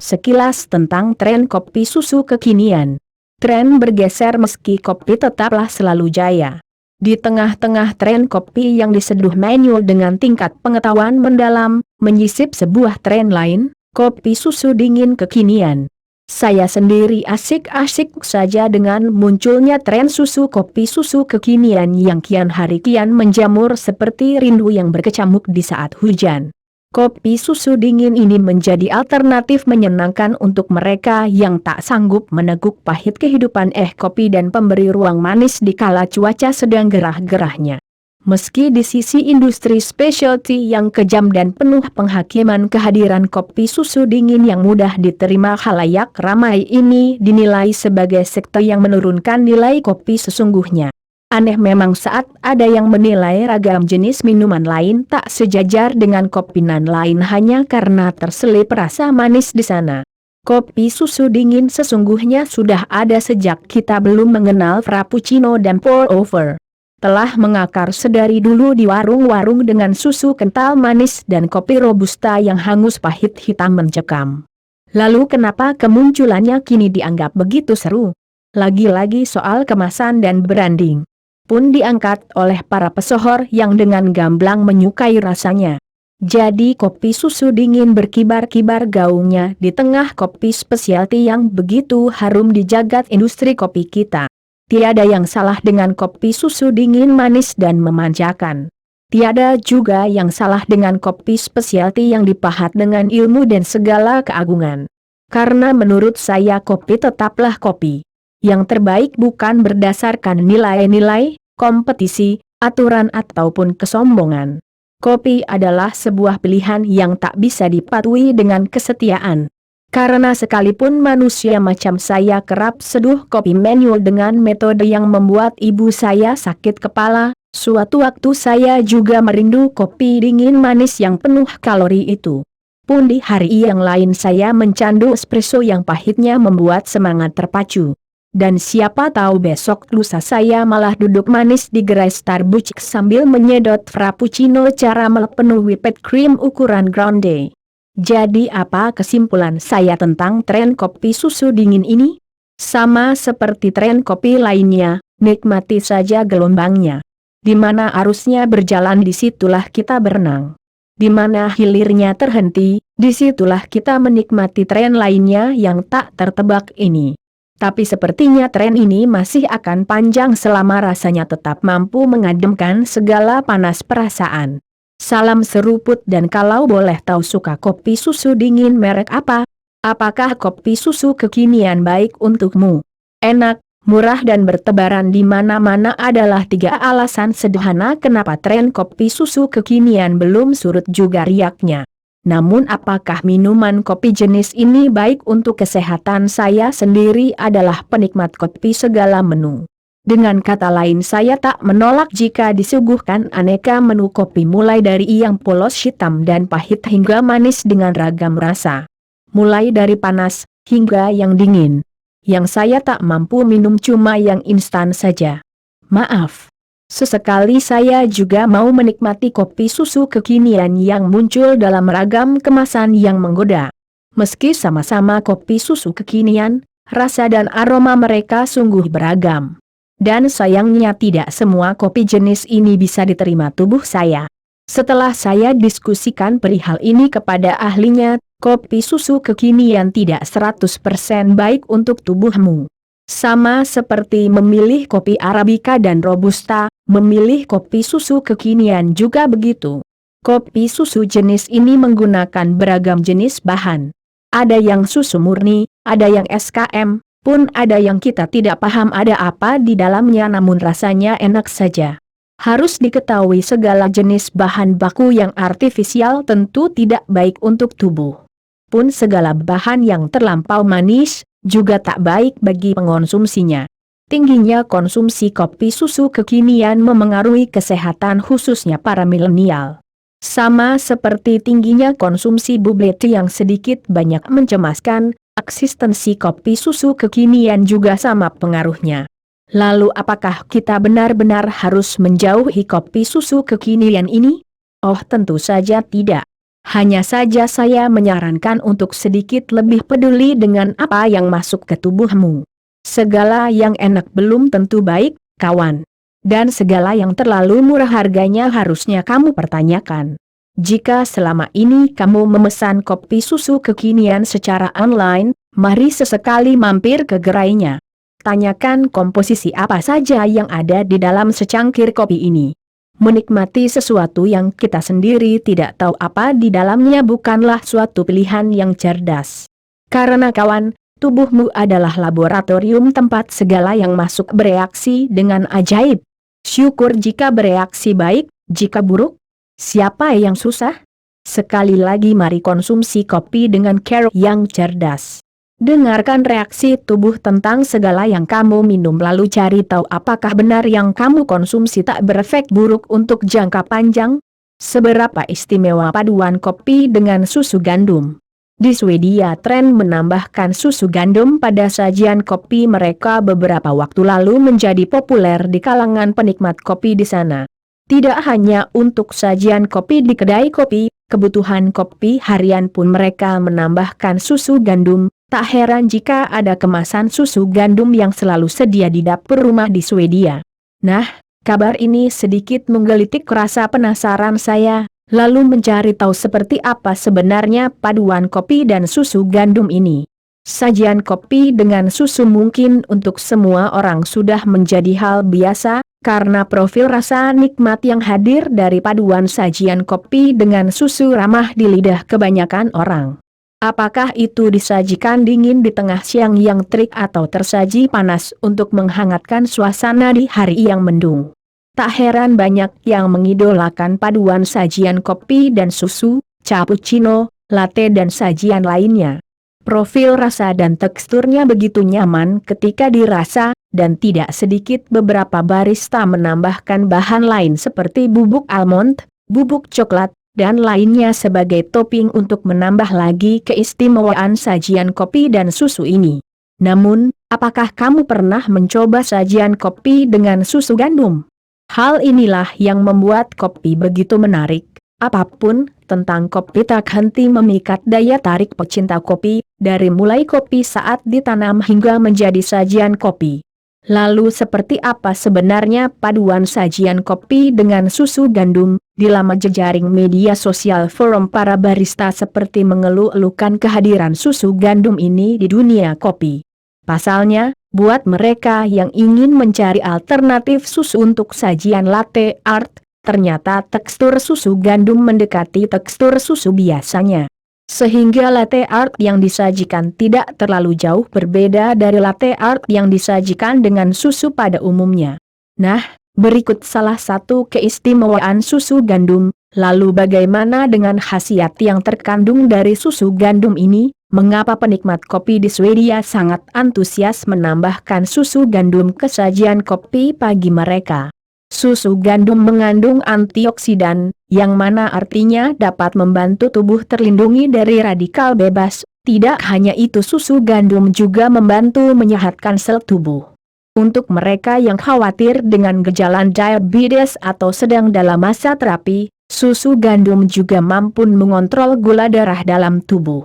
sekilas tentang tren kopi susu kekinian. Tren bergeser meski kopi tetaplah selalu jaya. Di tengah-tengah tren kopi yang diseduh manual dengan tingkat pengetahuan mendalam, menyisip sebuah tren lain, kopi susu dingin kekinian. Saya sendiri asik-asik saja dengan munculnya tren kopi susu kekinian yang kian hari kian menjamur seperti rindu yang berkecamuk di saat hujan. Kopi susu dingin ini menjadi alternatif menyenangkan untuk mereka yang tak sanggup meneguk pahit kehidupan kopi dan pemberi ruang manis di kala cuaca sedang gerah-gerahnya. Meski di sisi industri specialty yang kejam dan penuh penghakiman, kehadiran kopi susu dingin yang mudah diterima khalayak ramai ini dinilai sebagai sekte yang menurunkan nilai kopi sesungguhnya. Aneh memang saat ada yang menilai ragam jenis minuman lain tak sejajar dengan kopi nan lain hanya karena terselip rasa manis di sana. Kopi susu dingin sesungguhnya sudah ada sejak kita belum mengenal frappuccino dan pour over. Telah mengakar sedari dulu di warung-warung dengan susu kental manis dan kopi robusta yang hangus pahit hitam mencekam. Lalu kenapa kemunculannya kini dianggap begitu seru? Lagi-lagi soal kemasan dan branding pun diangkat oleh para pesohor yang dengan gamblang menyukai rasanya. Jadi kopi susu dingin berkibar-kibar gaungnya di tengah kopi spesialty yang begitu harum di jagat industri kopi kita. Tiada yang salah dengan kopi susu dingin manis dan memanjakan. Tiada juga yang salah dengan kopi spesialty yang dipahat dengan ilmu dan segala keagungan. Karena menurut saya kopi tetaplah kopi. Yang terbaik bukan berdasarkan nilai-nilai, kompetisi, aturan ataupun kesombongan. Kopi adalah sebuah pilihan yang tak bisa dipatuhi dengan kesetiaan. Karena sekalipun manusia macam saya kerap seduh kopi manual dengan metode yang membuat ibu saya sakit kepala, suatu waktu saya juga merindu kopi dingin manis yang penuh kalori itu. Pun di hari yang lain saya mencandu espresso yang pahitnya membuat semangat terpacu. Dan siapa tahu besok lusa saya malah duduk manis di gerai Starbucks sambil menyedot frappuccino cara penuh whipped cream ukuran grande. Jadi apa kesimpulan saya tentang tren kopi susu dingin ini? Sama seperti tren kopi lainnya, nikmati saja gelombangnya. Di mana arusnya berjalan disitulah kita berenang. Di mana hilirnya terhenti, disitulah kita menikmati tren lainnya yang tak tertebak ini. Tapi sepertinya tren ini masih akan panjang selama rasanya tetap mampu mengademkan segala panas perasaan. Salam seruput dan kalau boleh tahu suka kopi susu dingin merek apa? Apakah kopi susu kekinian baik untukmu? Enak, murah dan bertebaran di mana-mana adalah 3 alasan sederhana kenapa tren kopi susu kekinian belum surut juga riaknya. Namun apakah minuman kopi jenis ini baik untuk kesehatan? Saya sendiri adalah penikmat kopi segala menu. Dengan kata lain saya tak menolak jika disuguhkan aneka menu kopi mulai dari yang polos hitam dan pahit hingga manis dengan ragam rasa. Mulai dari panas, hingga yang dingin. Yang saya tak mampu minum cuma yang instan saja. Maaf. Sesekali saya juga mau menikmati kopi susu kekinian yang muncul dalam ragam kemasan yang menggoda. Meski sama-sama kopi susu kekinian, rasa dan aroma mereka sungguh beragam. Dan sayangnya tidak semua kopi jenis ini bisa diterima tubuh saya. Setelah saya diskusikan perihal ini kepada ahlinya, kopi susu kekinian tidak 100% baik untuk tubuhmu. Sama seperti memilih kopi Arabica dan Robusta, memilih kopi susu kekinian juga begitu. Kopi susu jenis ini menggunakan beragam jenis bahan. Ada yang susu murni, ada yang SKM, pun ada yang kita tidak paham ada apa di dalamnya namun rasanya enak saja. Harus diketahui segala jenis bahan baku yang artifisial tentu tidak baik untuk tubuh. Pun segala bahan yang terlampau manis, juga tak baik bagi pengonsumsinya. Tingginya konsumsi kopi susu kekinian memengaruhi kesehatan khususnya para milenial. Sama seperti tingginya konsumsi bubble tea yang sedikit banyak mencemaskan, eksistensi kopi susu kekinian juga sama pengaruhnya. Lalu apakah kita benar-benar harus menjauhi kopi susu kekinian ini? Oh tentu saja tidak. Hanya saja saya menyarankan untuk sedikit lebih peduli dengan apa yang masuk ke tubuhmu. Segala yang enak belum tentu baik, kawan. Dan segala yang terlalu murah harganya harusnya kamu pertanyakan. Jika selama ini kamu memesan kopi susu kekinian secara online, mari sesekali mampir ke gerainya. Tanyakan komposisi apa saja yang ada di dalam secangkir kopi ini. Menikmati sesuatu yang kita sendiri tidak tahu apa di dalamnya bukanlah suatu pilihan yang cerdas. Karena kawan, tubuhmu adalah laboratorium tempat segala yang masuk bereaksi dengan ajaib. Syukur jika bereaksi baik, jika buruk, siapa yang susah? Sekali lagi mari konsumsi kopi dengan cara yang cerdas. Dengarkan reaksi tubuh tentang segala yang kamu minum lalu cari tahu apakah benar yang kamu konsumsi tak berefek buruk untuk jangka panjang. Seberapa istimewa paduan kopi dengan susu gandum. Di Swedia tren menambahkan susu gandum pada sajian kopi mereka beberapa waktu lalu menjadi populer di kalangan penikmat kopi di sana. Tidak hanya untuk sajian kopi di kedai kopi, kebutuhan kopi harian pun mereka menambahkan susu gandum. Tak heran jika ada kemasan susu gandum yang selalu sedia di dapur rumah di Swedia. Nah, kabar ini sedikit menggelitik rasa penasaran saya, lalu mencari tahu seperti apa sebenarnya paduan kopi dan susu gandum ini. Sajian kopi dengan susu mungkin untuk semua orang sudah menjadi hal biasa, karena profil rasa nikmat yang hadir dari paduan sajian kopi dengan susu ramah di lidah kebanyakan orang. Apakah itu disajikan dingin di tengah siang yang terik atau tersaji panas untuk menghangatkan suasana di hari yang mendung? Tak heran banyak yang mengidolakan paduan sajian kopi dan susu, cappuccino, latte dan sajian lainnya. Profil rasa dan teksturnya begitu nyaman ketika dirasa, dan tidak sedikit beberapa barista menambahkan bahan lain seperti bubuk almond, bubuk coklat, dan lainnya sebagai topping untuk menambah lagi keistimewaan sajian kopi dan susu ini. Namun, apakah kamu pernah mencoba sajian kopi dengan susu gandum? Hal inilah yang membuat kopi begitu menarik. Apapun tentang kopi tak henti memikat daya tarik pecinta kopi, dari mulai kopi saat ditanam hingga menjadi sajian kopi. Lalu seperti apa sebenarnya paduan sajian kopi dengan susu gandum? Di laman jejaring media sosial forum para barista seperti mengeluh-elukan kehadiran susu gandum ini di dunia kopi. Pasalnya, buat mereka yang ingin mencari alternatif susu untuk sajian latte art, ternyata tekstur susu gandum mendekati tekstur susu biasanya. Sehingga latte art yang disajikan tidak terlalu jauh berbeda dari latte art yang disajikan dengan susu pada umumnya. Nah, berikut salah satu keistimewaan susu gandum. Lalu bagaimana dengan khasiat yang terkandung dari susu gandum ini? Mengapa penikmat kopi di Swedia sangat antusias menambahkan susu gandum ke sajian kopi pagi mereka? Susu gandum mengandung antioksidan, yang mana artinya dapat membantu tubuh terlindungi dari radikal bebas. Tidak hanya itu, susu gandum juga membantu menyehatkan sel tubuh. Untuk mereka yang khawatir dengan gejala diabetes atau sedang dalam masa terapi, susu gandum juga mampu mengontrol gula darah dalam tubuh.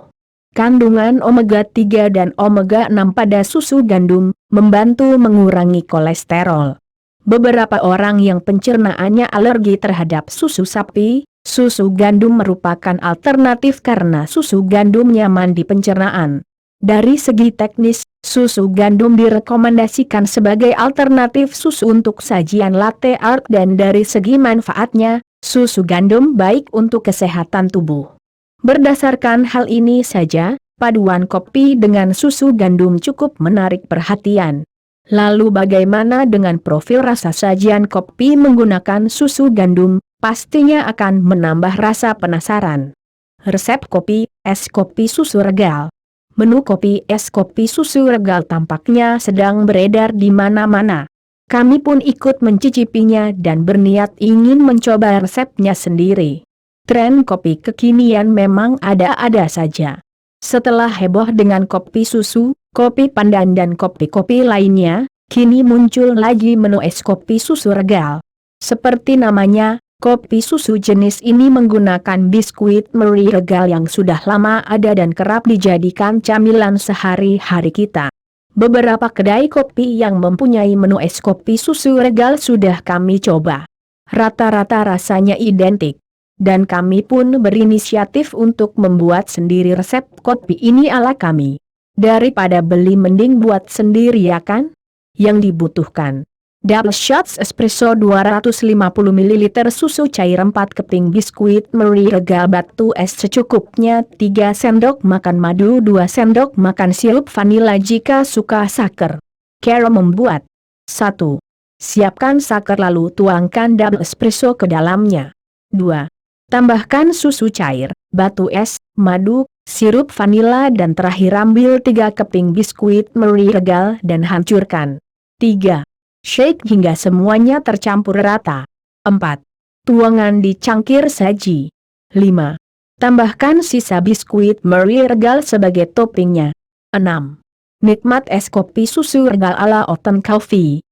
Kandungan omega 3 dan omega 6 pada susu gandum membantu mengurangi kolesterol. Beberapa orang yang pencernaannya alergi terhadap susu sapi, susu gandum merupakan alternatif karena susu gandum nyaman di pencernaan. Dari segi teknis, susu gandum direkomendasikan sebagai alternatif susu untuk sajian latte art dan dari segi manfaatnya, susu gandum baik untuk kesehatan tubuh. Berdasarkan hal ini saja, paduan kopi dengan susu gandum cukup menarik perhatian. Lalu bagaimana dengan profil rasa sajian kopi menggunakan susu gandum? Pastinya akan menambah rasa penasaran. Resep kopi, es kopi susu regal. Menu kopi es kopi susu regal tampaknya sedang beredar di mana-mana. Kami pun ikut mencicipinya dan berniat ingin mencoba resepnya sendiri. Tren kopi kekinian memang ada-ada saja. Setelah heboh dengan kopi susu, kopi pandan dan kopi-kopi lainnya, kini muncul lagi menu es kopi susu regal. Seperti namanya, Kopi susu jenis ini menggunakan biskuit Marie Regal yang sudah lama ada dan kerap dijadikan camilan sehari-hari kita. Beberapa kedai kopi yang mempunyai menu es kopi susu Regal sudah kami coba. Rata-rata rasanya identik. Dan kami pun berinisiatif untuk membuat sendiri resep kopi ini ala kami. Daripada beli mending buat sendiri ya kan? Yang dibutuhkan: double shots espresso 250 ml susu cair 4 keping biskuit Marie Regal batu es secukupnya 3 sendok makan madu 2 sendok makan sirup vanila jika suka saker. Cara membuat: 1. Siapkan saker lalu tuangkan double espresso ke dalamnya. 2. Tambahkan susu cair, batu es, madu, sirup vanila dan terakhir ambil 3 keping biskuit Marie Regal dan hancurkan. 3. Shake hingga semuanya tercampur rata. 4. Tuangkan di cangkir saji. 5. Tambahkan sisa biskuit Marie Regal sebagai toppingnya. 6. Nikmat es kopi susu Regal ala Oten Coffee.